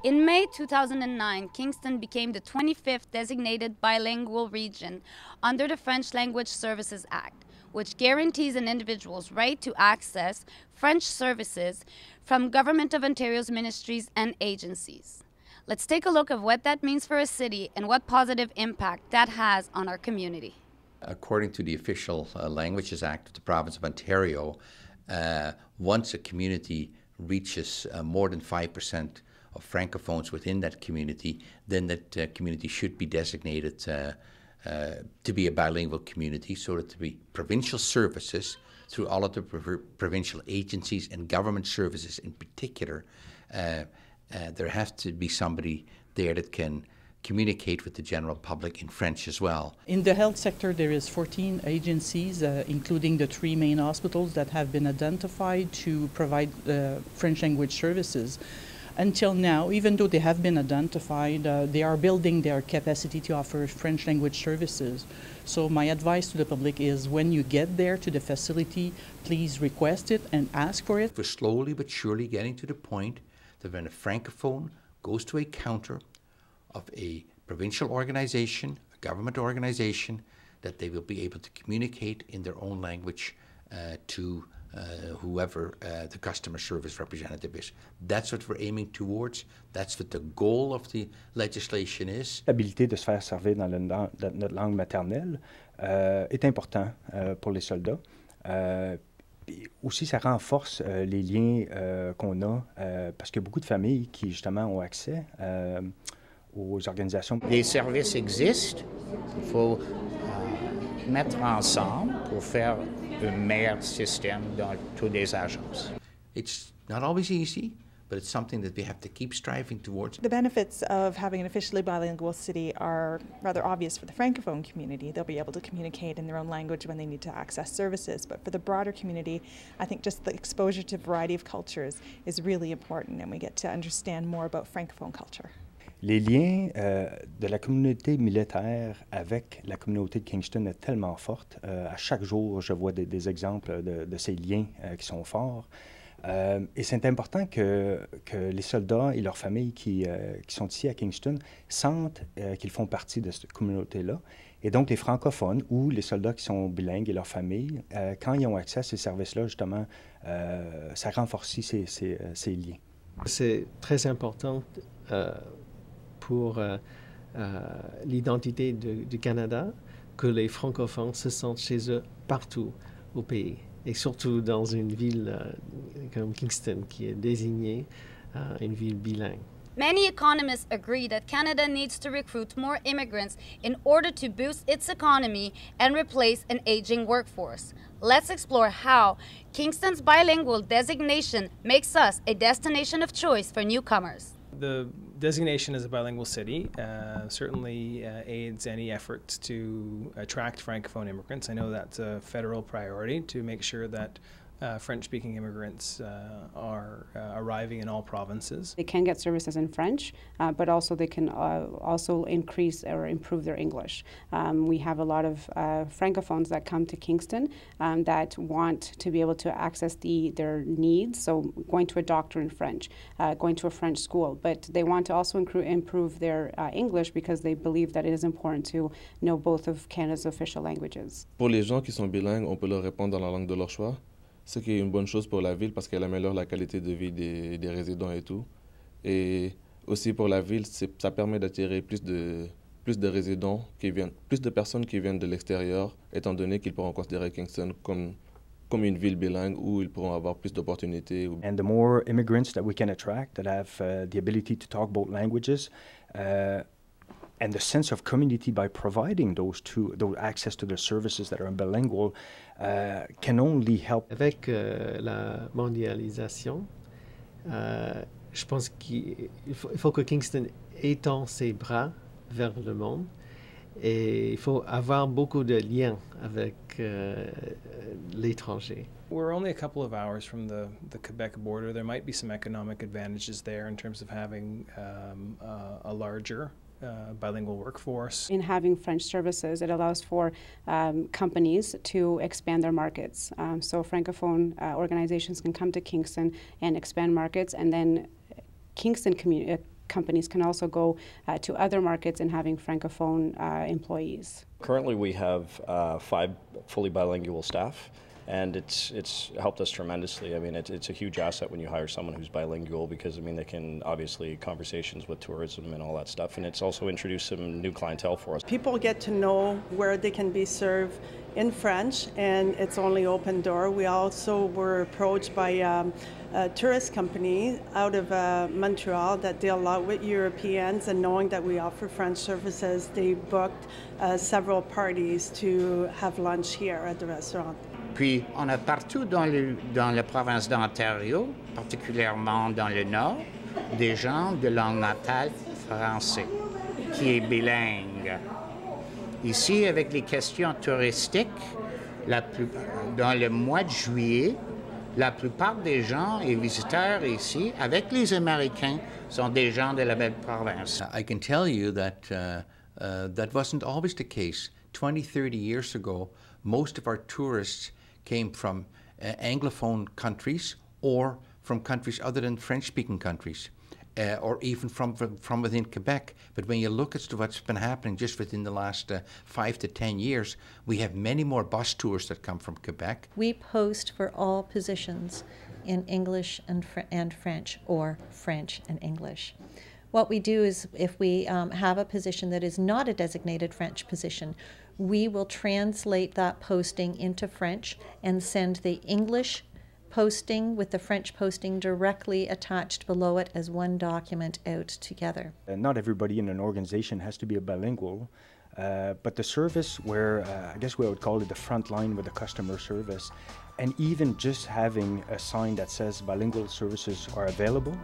In May 2009, Kingston became the 25th designated bilingual region under the French Language Services Act, which guarantees an individual's right to access French services from Government of Ontario's ministries and agencies. Let's take a look at what that means for a city and what positive impact that has on our community. According to the Official Languages Act of the Province of Ontario, once a community reaches more than 5% of Francophones within that community, then that community should be designated to be a bilingual community, so that to be provincial services through all of the provincial agencies and government services in particular, there has to be somebody there that can communicate with the general public in French as well. In the health sector, there is 14 agencies, including the 3 main hospitals that have been identified to provide French language services. Until now, even though they have been identified, they are building their capacity to offer French language services. So my advice to the public is when you get there to the facility, please request it and ask for it. We're slowly but surely getting to the point that when a Francophone goes to a counter of a provincial organization, a government organization, that they will be able to communicate in their own language to whoever the customer service representative is. That's what we're aiming towards. That's what the goal of the legislation is. L'habilité de se faire servir dans notre langue maternelle est important pour les soldats. Aussi, ça renforce les liens qu'on a parce qu'il y a beaucoup de familles qui, justement, ont accès aux organisations. Les services existent. Il faut mettre ensemble pour faire un meilleur système dans toutes les agences. It's not always easy, but it's something that we have to keep striving towards. The benefits of having an officially bilingual city are rather obvious for the Francophone community. They'll be able to communicate in their own language when they need to access services. But for the broader community, I think just the exposure to a variety of cultures is really important, and we get to understand more about Francophone culture. Les liens de la communauté militaire avec la communauté de Kingston est tellement forte. À chaque jour, je vois des exemples de ces liens qui sont forts. Et c'est important que les soldats et leurs familles qui sont ici à Kingston sentent qu'ils font partie de cette communauté-là. Et donc, les francophones ou les soldats qui sont bilingues et leurs familles, quand ils ont accès à ces services-là, justement, ça renforce ces liens. C'est très important pour l'identité du Canada que les francophones se sentent chez eux partout au pays, et surtout dans une ville comme Kingston qui est désignée une ville bilingue. Many economists agree that Canada needs to recruit more immigrants in order to boost its economy and replace an aging workforce. Let's explore how Kingston's bilingual designation makes us a destination of choice for newcomers. The designation as a bilingual city certainly aids any efforts to attract Francophone immigrants. I know that's a federal priority to make sure that French-speaking immigrants are arriving in all provinces. They can get services in French, but also they can also increase or improve their English. We have a lot of Francophones that come to Kingston that want to be able to access their needs, so going to a doctor in French, going to a French school, but they want to also improve their English because they believe that it is important to know both of Canada's official languages. Pour les gens qui sont bilingues, on peut leur répondre dans la langue de leur choix. Ce qui est une bonne chose pour la ville parce qu'elle améliore la qualité de vie des résidents et tout. Et aussi pour la ville, ça permet d'attirer plus de résidents qui viennent, plus de personnes qui viennent de l'extérieur, étant donné qu'ils pourront considérer Kingston comme une ville bilingue où ils pourront avoir plus d'opportunités. And the more immigrants that we can attract that have the ability to talk both languages, and the sense of community by providing those access to the services that are bilingual can only help. Avec la mondialisation, je pense qu'il faut que Kingston étend ses bras vers le monde et il faut avoir beaucoup de liens avec l'étranger. We're only a couple of hours from the Quebec border. There might be some economic advantages there in terms of having a larger bilingual workforce. In having French services, it allows for companies to expand their markets. So Francophone organizations can come to Kingston and expand markets, and then Kingston companies can also go to other markets and having Francophone employees. Currently we have 5 fully bilingual staff, and it's helped us tremendously. I mean, it's a huge asset when you hire someone who's bilingual, because I mean they can obviously conversations with tourism and all that stuff, and it's also introduced some new clientele for us. People get to know where they can be served in French, and it's only open door. We also were approached by a tourist company out of Montreal that deal a lot with Europeans, and knowing that we offer French services, they booked several parties to have lunch here at the restaurant. Puis, on a partout dans la province d'Ontario, particulièrement dans le nord, des gens de langue natale français, qui est bilingue. Ici, avec les questions touristiques, dans le mois de juillet, la plupart des gens et visiteurs ici, avec les Américains, sont des gens de la belle province. I can tell you that that wasn't always the case. 20, 30 years ago, most of our tourists came from Anglophone countries or from countries other than French-speaking countries, or even from within Quebec. But when you look at what's been happening just within the last 5 to 10 years, we have many more bus tours that come from Quebec. We post for all positions in English and French, or French and English. What we do is, if we have a position that is not a designated French position, we will translate that posting into French and send the English posting with the French posting directly attached below it as one document out together. Not everybody in an organization has to be a bilingual, but the service where, I guess we would call it the front line with the customer service, and even just having a sign that says bilingual services are available.